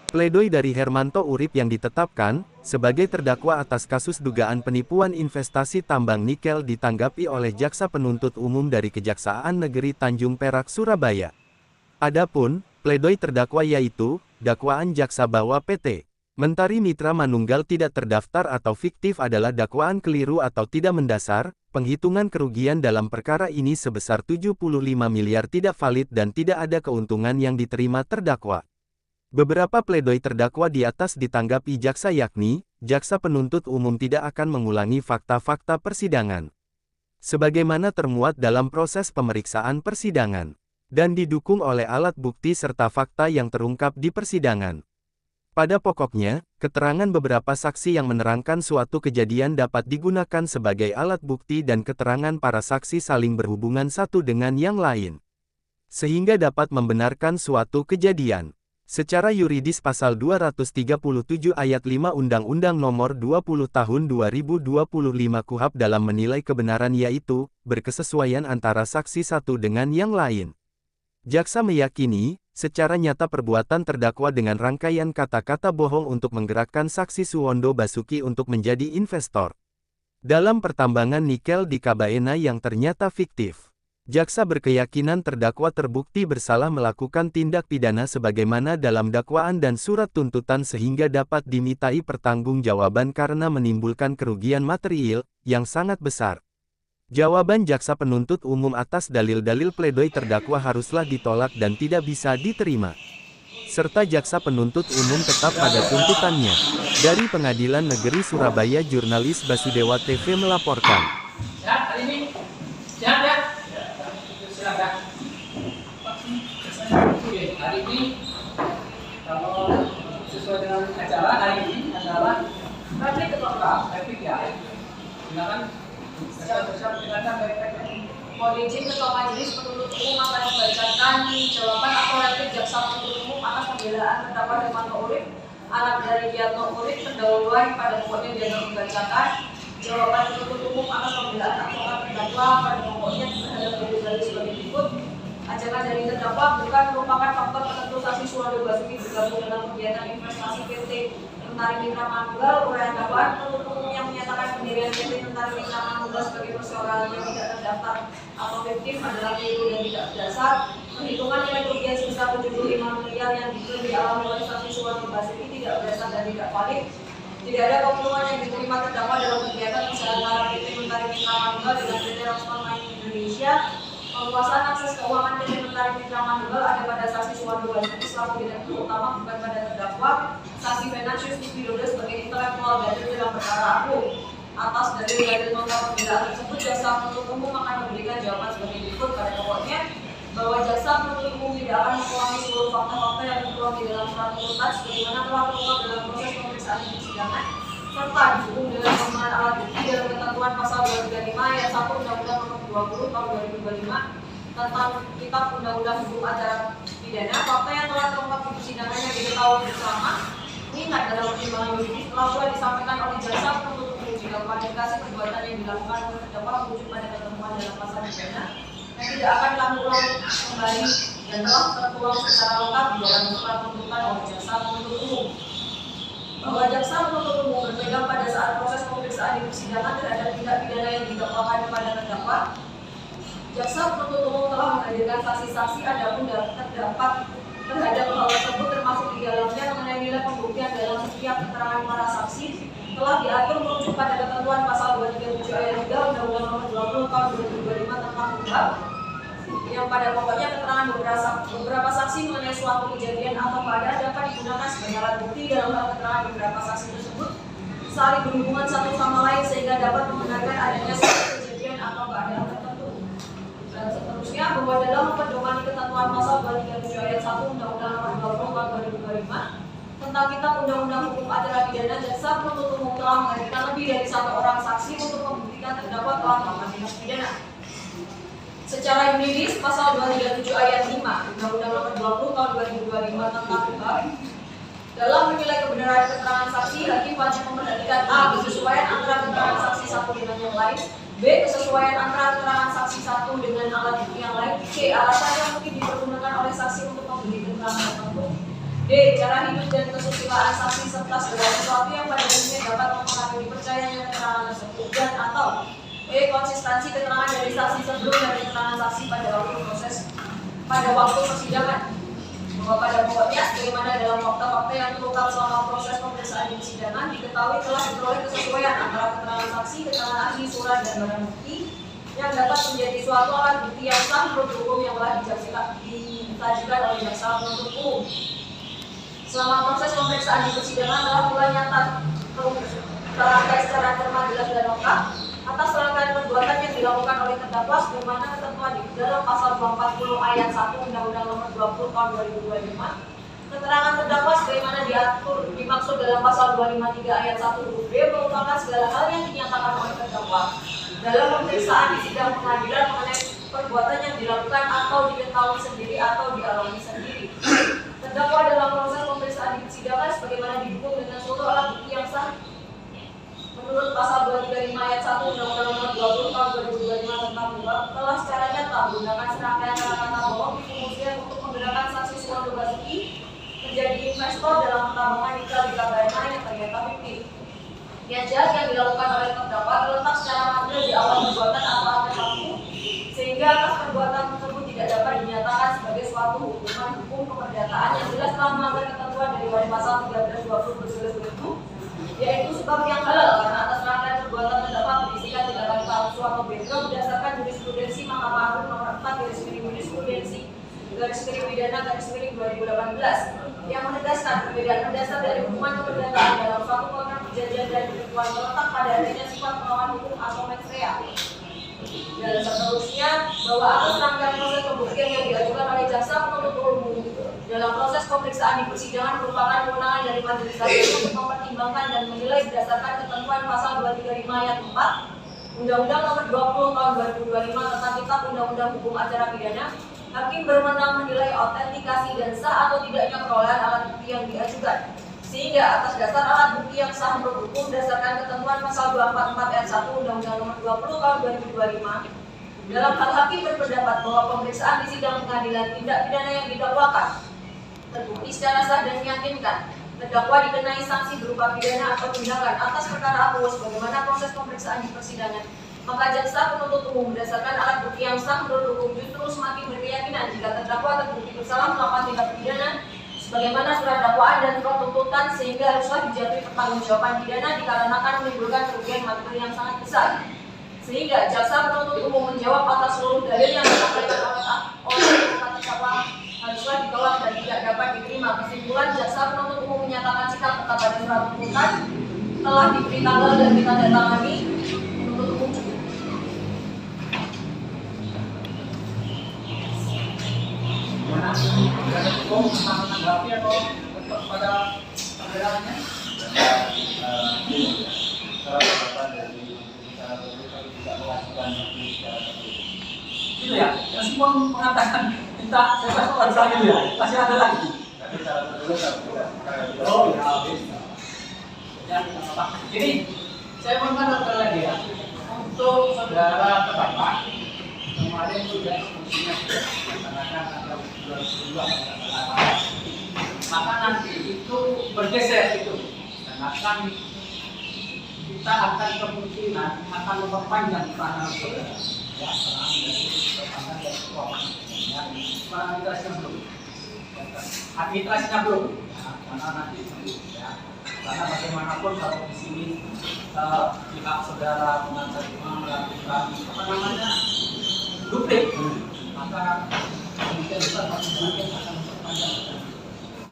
Pledoi dari Hermanto Urip yang ditetapkan sebagai terdakwa atas kasus dugaan penipuan investasi tambang nikel ditanggapi oleh Jaksa Penuntut Umum dari Kejaksaan Negeri Tanjung Perak, Surabaya. Adapun pledoi terdakwa yaitu dakwaan jaksa bahwa PT Mentari Mitra Manunggal tidak terdaftar atau fiktif adalah dakwaan keliru atau tidak mendasar. Penghitungan kerugian dalam perkara ini sebesar 75 miliar tidak valid dan tidak ada keuntungan yang diterima terdakwa. Beberapa pledoi terdakwa di atas ditanggapi jaksa yakni, jaksa penuntut umum tidak akan mengulangi fakta-fakta persidangan sebagaimana termuat dalam proses pemeriksaan persidangan, dan didukung oleh alat bukti serta fakta yang terungkap di persidangan. Pada pokoknya, keterangan beberapa saksi yang menerangkan suatu kejadian dapat digunakan sebagai alat bukti dan keterangan para saksi saling berhubungan satu dengan yang lain, sehingga dapat membenarkan suatu kejadian. Secara yuridis pasal 237 ayat 5 Undang-Undang Nomor 20 Tahun 2025 KUHP dalam menilai kebenaran yaitu, berkesesuaian antara saksi satu dengan yang lain. Jaksa meyakini, secara nyata perbuatan terdakwa dengan rangkaian kata-kata bohong untuk menggerakkan saksi Suwondo Basuki untuk menjadi investor dalam pertambangan nikel di Kabaena yang ternyata fiktif. Jaksa berkeyakinan terdakwa terbukti bersalah melakukan tindak pidana sebagaimana dalam dakwaan dan surat tuntutan sehingga dapat dimintai pertanggungjawaban karena menimbulkan kerugian material yang sangat besar. Jawaban jaksa penuntut umum atas dalil-dalil pledoi terdakwa haruslah ditolak dan tidak bisa diterima. Serta jaksa penuntut umum tetap pada tuntutannya. Dari Pengadilan Negeri Surabaya, jurnalis Basudewa TV melaporkan. Hari ini kalau sesuai dengan acara hari ini adalah replik ketua replik ya. Silakan silakan replik. Mohon izin Ketua Majelis Penuntut Umum akan membacakan jawaban atau replik jaksa penuntut umum atas pembelaan terdakwa Hermanto Urip, anak dari Wiatno Urip, terdahuluan pada pokoknya dia membacakan jawaban penuntut umum atas pembelaan atau terdakwa pada pokoknya terhadap dalil-dalil sebagai berikut. Ajakan dari terdakwa bukan merupakan faktor penentu saksi Suwondo Basuki bergabung dalam kegiatan investasi PT Mentari Mitra Manunggal. Uraian dakwaan penuntut umum yang menyatakan pendirian PT Mentari Mitra Manunggal sebagai perseorangan yang tidak terdaftar atau fiktif adalah keliru dan tidak berdasar. Perhitungan nilai kerugian sebesar 75 miliar yang diklaim dialami oleh saksi Suwondo Basuki tidak berdasar dan tidak valid. Tidak ada keuntungan yang diterima terdakwa dalam kegiatan usaha antara PT Mentari Mitra Manunggal dengan PT Rosman Mining Indonesia. Penguasaan akses keuangan PT Mentari Mitra Manunggal ada pada saksi Suwondo Basuki selaku direktur utama, bukan pada terdakwa saksi Venantius Widodo sebagai intelektual dalil dalam perkara aku. Atas dalil-dalil nota pembelaan tersebut, jaksa penuntut umum akan memberikan jawaban sebagai berikut. Pada pokoknya, bahwa jaksa penuntut umum tidak akan mengulangi seluruh fakta-fakta yang tertuang di dalam surat tuntutan sebagaimana telah terungkap dalam proses pemeriksaan di persidangan, serta didukung dengan penggunaan alat bukti dalam ketentuan pasal 235 ayat 1 Undang-Undang Nomor 20 Tahun 2025 tentang Kitab Undang-Undang Hukum Acara Pidana. Fakta yang telah terungkap di persidangan yang diketahui bersama mengingat dalam pertimbangan yuridis telah pula disampaikan oleh jaksa penuntut umum jika kualifikasi perbuatan yang dilakukan oleh terdakwa merujuk pada ketentuan dalam pasal pidana yang tidak akan diulang kembali dan telah tertuang secara lengkap di dalam surat tuntutan oleh jaksa penuntut umum. Bahwa jaksa penuntut umum berpegang pada saat proses pemeriksaan di persidangan terhadap tindak pidana yang didakwakan kepada terdakwa, jaksa penuntut umum telah menghadirkan saksi-saksi adapun terdapat terhadap hal tersebut termasuk di dalamnya mengenai nilai pembuktian dalam setiap keterangan para saksi telah diatur merujuk pada ketentuan pasal 237 ayat 3 Undang-Undang Nomor 20 Tahun 2025 tentang KUHP yang pada pokoknya keterangan beberapa saksi mengenai suatu kejadian atau keadaan dapat digunakan sebagai alat bukti dalam hal keterangan beberapa saksi tersebut saling berhubungan satu sama lain sehingga dapat membenarkan adanya suatu kejadian atau keadaan tertentu. Dan seterusnya bahwa dalam pedoman ketentuan pasal 237 ayat 1 Undang-Undang Nomor 20 Tahun 2025 tentang Kitab Undang-Undang Hukum Acara Pidana, jaksa penuntut umum telah menghadirkan lebih dari satu orang saksi untuk membuktikan terdakwa telah melakukan tindak pidana. Secara yuridis, pasal 237 ayat 5 Undang-Undang Nomor 20 Tahun 2025 tentang KUHP dalam menilai kebenaran keterangan saksi, hakim wajib memperhatikan a. kesesuaian antara keterangan saksi satu dengan yang lain, b. kesesuaian antara keterangan saksi satu dengan alat bukti yang lain, c. alasan yang mungkin dipergunakan oleh saksi untuk memberi keterangan tertentu, d. D. Cara hidup dan kesusilaan saksi serta segala sesuatu yang pada umumnya dapat mempengaruhi dipercayanya keterangan tersebut, dan atau E. Konsistensi keterangan dari saksi sebelum dan keterangan saksi pada waktu persidangan, bahwa pada pokoknya sebagaimana dalam fakta-fakta yang terungkap selama proses pemeriksaan di persidangan diketahui telah diperoleh kesesuaian antara keterangan saksi, keterangan ahli, surat, dan barang bukti yang dapat menjadi suatu alat bukti yang sah menurut hukum yang telah disajikan oleh jaksa penuntut umum. Selama proses pemeriksaan di persidangan telah mulai nyata terangkai secara cermat, jelas, dan lengkap atas rangkaian perbuatan yang dilakukan oleh terdakwa sebagaimana ketentuan di dalam pasal 240 ayat 1 Undang-Undang Nomor 20 Tahun 2025. Keterangan terdakwa sebagaimana dimaksud dalam pasal 253 ayat 1 huruf B merupakan segala hal yang dinyatakan oleh terdakwa dalam pemeriksaan di sidang pengadilan mengenai perbuatan yang dilakukan atau diketahui sendiri atau dialami sendiri. Terdakwa dalam proses pemeriksaan di persidangan sebagaimana didukung dengan suatu alat bukti yang sah menurut pasal 235 ayat 1 Undang-Undang Nomor 20 Tahun 2025 tentang UU telah secara nyata menggunakan serangkaian kata-kata bohong difungsikan untuk menggunakan saksi Suwanto Basuki menjadi investor dalam pertambangan nikel di Kabayana yang ternyata fiktif. Niat jahat yang dilakukan oleh terdakwa terletak secara material di awal perbuatan atau akhir waktu, sehingga atas perbuatan tersebut tidak dapat dinyatakan sebagai suatu hukuman hukum keperdataan yang jelas telah melanggar ketentuan dari pasal 1320 berselisih, yaitu sebab yang halal karena atas rangkaian perbuatan terdakwa berisikan tindakan palsu atau begal berdasarkan jurisprudensi Mahkamah Agung Nomor 4 jurisprudensi /2018 yang menegaskan perbedaan mendasar dari hukuman keperdataan dalam suatu program perjanjian dan penipuan terletak pada adanya sifat melawan hukum atau mens rea. Dan seterusnya bahwa atas rangkaian proses pembuktian yang diajukan oleh jaksa penuntut umum dalam proses pemeriksaan di persidangan merupakan kewenangan dari majelis hakim untuk mempertimbangkan dan menilai berdasarkan ketentuan pasal 235 ayat 4 Undang-Undang Nomor 20 Tahun 2025 tentang Kitab Undang-Undang Hukum Acara Pidana. Hakim berwenang menilai autentikasi dan sah atau tidaknya perolehan alat bukti yang diajukan, sehingga atas dasar alat bukti yang sah menurut hukum berdasarkan ketentuan pasal 244 ayat 1 Undang-Undang Nomor 20 Tahun 2025, dalam hal hakim berpendapat bahwa pemeriksaan di sidang pengadilan tindak pidana yang didakwakan terbukti secara sah dan meyakinkan terdakwa dikenai sanksi berupa pidana atau tindakan atas perkara akuo sebagaimana proses pemeriksaan di persidangan, maka jaksa penuntut umum berdasarkan alat bukti yang sah menurut hukum justru semakin berkeyakinan jika terdakwa terbukti bersalah melakukan tindak pidana sebagaimana surat dakwaan dan surat tuntutan, sehingga haruslah dijatuhi pertanggungjawaban pidana dikarenakan menimbulkan kerugian materi yang sangat besar. Sehingga jaksa penuntut umum menjawab atas seluruh dalil yang disampaikan oleh terdakwa haruslah ditolak dan tidak dapat diterima. Kesimpulan, jaksa penuntut umum menyatakan sikap tetap pada surat tuntutan telah diberi tanggal dan ditandatangani penuntut umum. Hukum menanggapi atau tetap pada pembelaannya? Itu ya, yang semua mengatakan minta saya harus lagi ya, masih ada lagi. Oh ya, ya apa? Jadi saya menganggap lagi ya, untuk saudara terdakwa kemarin sudah fungsinya mengatakan ada 2002 maka nanti itu bergeser itu dan akan kita akan kemungkinan akan memperpanjang peranan saudara ya, peranan dari keuangan ya, administrasinya belum ya, karena nanti ya, karena bagaimanapun kalau di sini pihak saudara melakukan apa namanya duplik, maka kemungkinan besar makin akan berpanjang.